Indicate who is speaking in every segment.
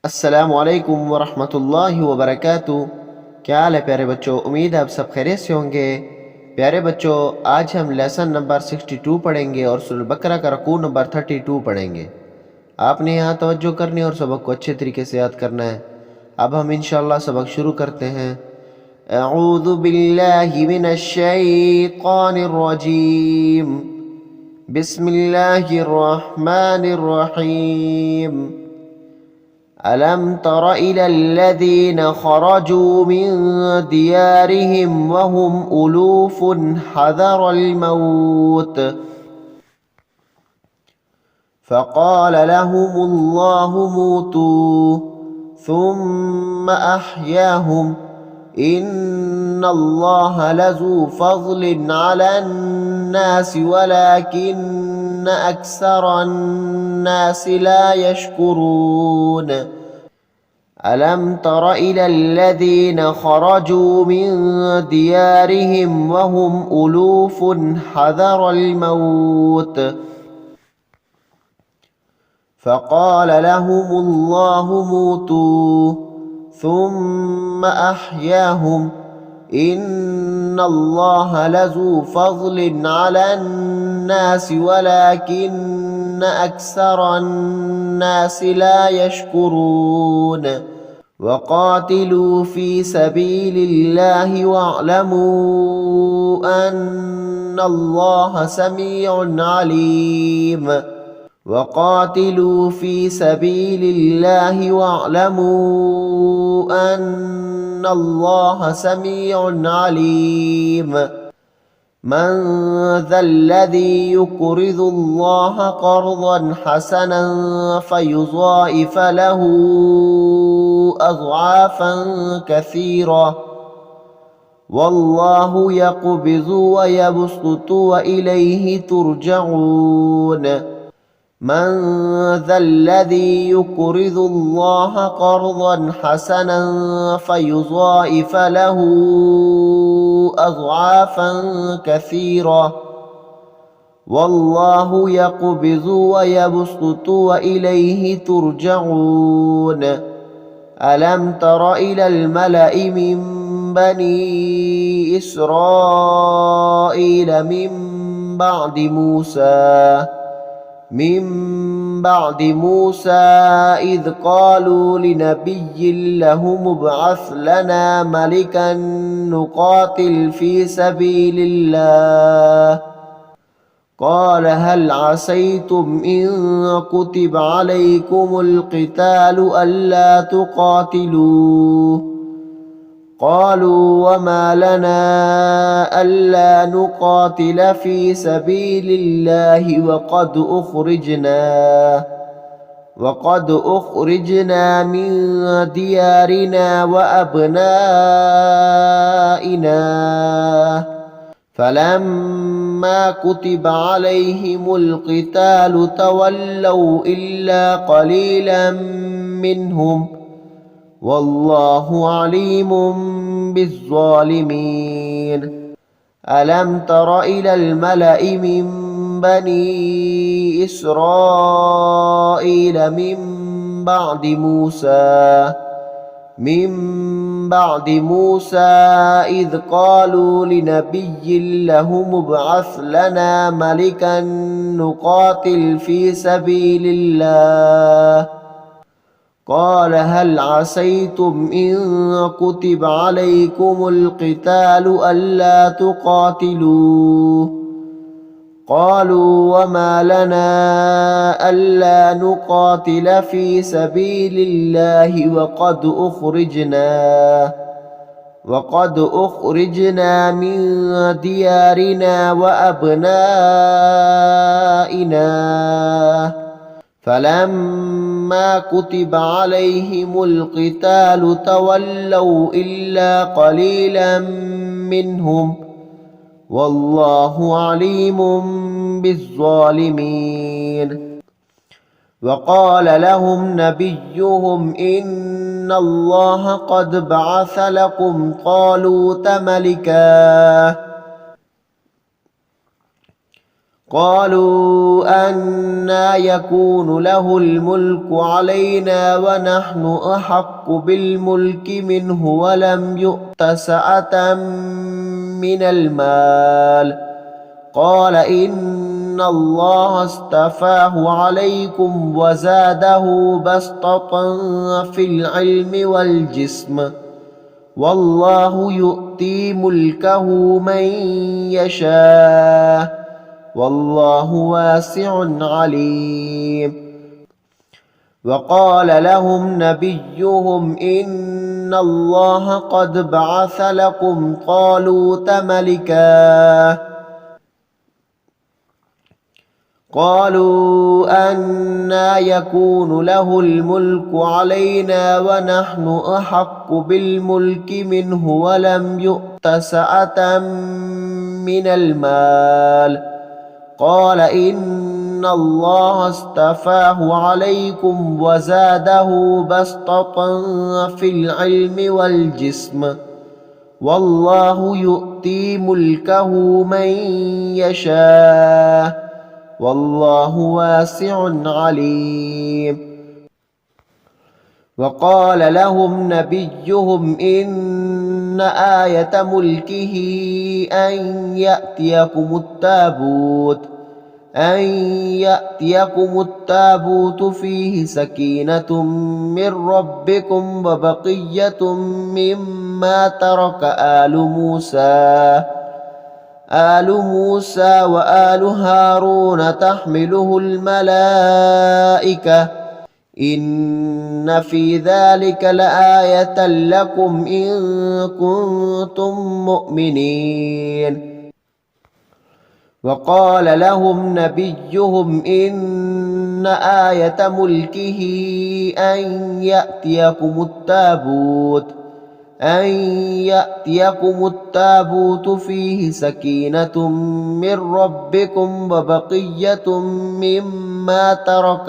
Speaker 1: अस्सलामुअलैकुम वरहमतुल्लाहि वबरकातुहू। क्या हाल है प्यारे बच्चों, उम्मीद है आप सब खैरियत से होंगे। प्यारे बच्चों, आज हम लेसन नंबर 62 पढ़ेंगे और सूरह बकरा का रकू नंबर 32 पढ़ेंगे। आपने यहाँ तवज्जो करनी और सबक को अच्छे तरीके से याद करना है। अब हम इंशाअल्लाह सबक शुरू करते हैं। अऊज़ु बिल्लाहि मिनश शैतानिर रजीम। बिस्मिल्लाहिर रहमानिर रहीम। अलम तर इलल्लज़ीन खरजू मिन दियारिहिम वहुम उलूफुन हज़रल मौत फ़क़ाल लहुमुल्लाहु मूतू सुम्मा अह्याहुम इन्नल्लाह लज़ू फ़ज़लिन अलन्नासि वलाकिन्न अक्सरन्नासि ला यशकुरून। अलम तर इलल्लज़ीन खरजू मिन दियारिहिम वहुम उलूफुन हज़रल मौत फ़क़ाल लहुमुल्लाहु मूतू सुम्मा अह्याहुम इन्नल्लाह लज़ू फ़ज़लिन अलन्नासि वलाकिन्न अक्सरन्नासि ला यशकुरून। वक़ातिलू फ़ी सबीलिल्लाहि वअलमू अन्नल्लाह समीउन अलीम। वक़ातिलू फ़ी सबीलिल्लाहि वअलमू अन्नल्लाह समीउन अलीम। मन ज़ल्लज़ी युक़रिज़ुल्लाह क़र्ज़न हसनन फ़युज़ाइफ़ लहू अज़आफ़न कसीरा वल्लाहु यक़बिज़ु व यबसुतु व इलैहि तुरजऊन। मन ज़ल्लज़ी युक़रिज़ुल्लाह क़र्ज़न हसनन फ़युज़ाइफ़ लहू अज़आफ़न कसीरा वल्लाहु यक़बिज़ु व यबसुतु व इलैहि तुरजऊन। अलम तर इलल मलइ मिन बनी इस्राईल मिन بعد موسى إذ قالوا لنبي لهم ابعث لنا ملكا نقاتل في سبيل الله قال هل عسيتم إن كتب عليكم القتال ألا تقاتلوا قالوا وما لنا ألا نقاتل في سبيل الله وقد أخرجنا من ديارنا وأبنائنا فلما كتب عليهم القتال تولوا إلا قليلا منهم والله عليم بالظالمين. ألم تر إلى الملأ من بني إسرائيل من بعد موسى إذ قالوا لنبي لهم ابعث لنا ملكا نقاتل في سبيل الله قال هل عسيتم إن كتب عليكم القتال ألا تقاتلوا قالوا وما لنا ألا نقاتل في سبيل الله وقد أخرجنا من ديارنا وأبنائنا فلما كتب عليهم القتال تولوا إلا قليلا منهم والله عليم بالظالمين. وقال لهم نبيهم إن الله قد بعث لكم طالوت ملكا قالوا أنا يكون له الملك علينا ونحن أحق بالملك منه ولم يؤت سعة من المال. قال إن الله اصطفاه عليكم وزاده بسطة في العلم والجسم والله يؤتي ملكه من يشاء والله واسع عليم. وقال لهم نبيهم إن الله قد بعث لكم طالوت ملكا. قالوا أنا يكون له الملك علينا ونحن أحق بالملك منه ولم يؤت سعة من المال. قال إن الله اصطفاه عليكم وزاده بسطة في العلم والجسم والله يؤتي ملكه من يشاء والله واسع عليم. وقال لهم نبيهم إن آية ملكه أن يأتيكم التابوت فيه سكينة من ربكم وبقية مما ترك آل موسى وآل هارون تحمله الملائكة إن في ذلك لآية لكم إن كنتم مؤمنين. وقال لهم نبيهم إن آية ملكه أن يأتيكم التابوت فيه سكينة من ربكم وبقية مما ترك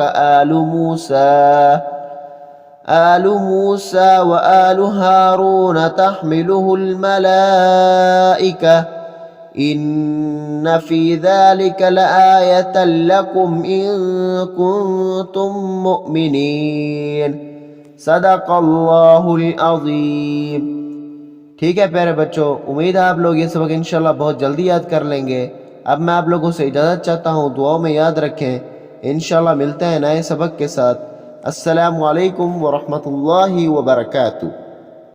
Speaker 1: آل موسى وآل هارون تحمله الملائكة إن في ذلك لآية لكم إن كنتم مؤمنين। صدق अल्लाहुल अज़ीम। ठीक है प्यारे बच्चों, उम्मीद है आप लोग ये सबक इंशाल्लाह बहुत जल्दी याद कर लेंगे। अब मैं आप लोगों से इजाज़त चाहता हूँ, दुआओं में याद रखें। इंशाल्लाह मिलते हैं नए सबक के साथ। अस्सलामु अलैकुम व रहमतुल्लाहि व बरकातुहू।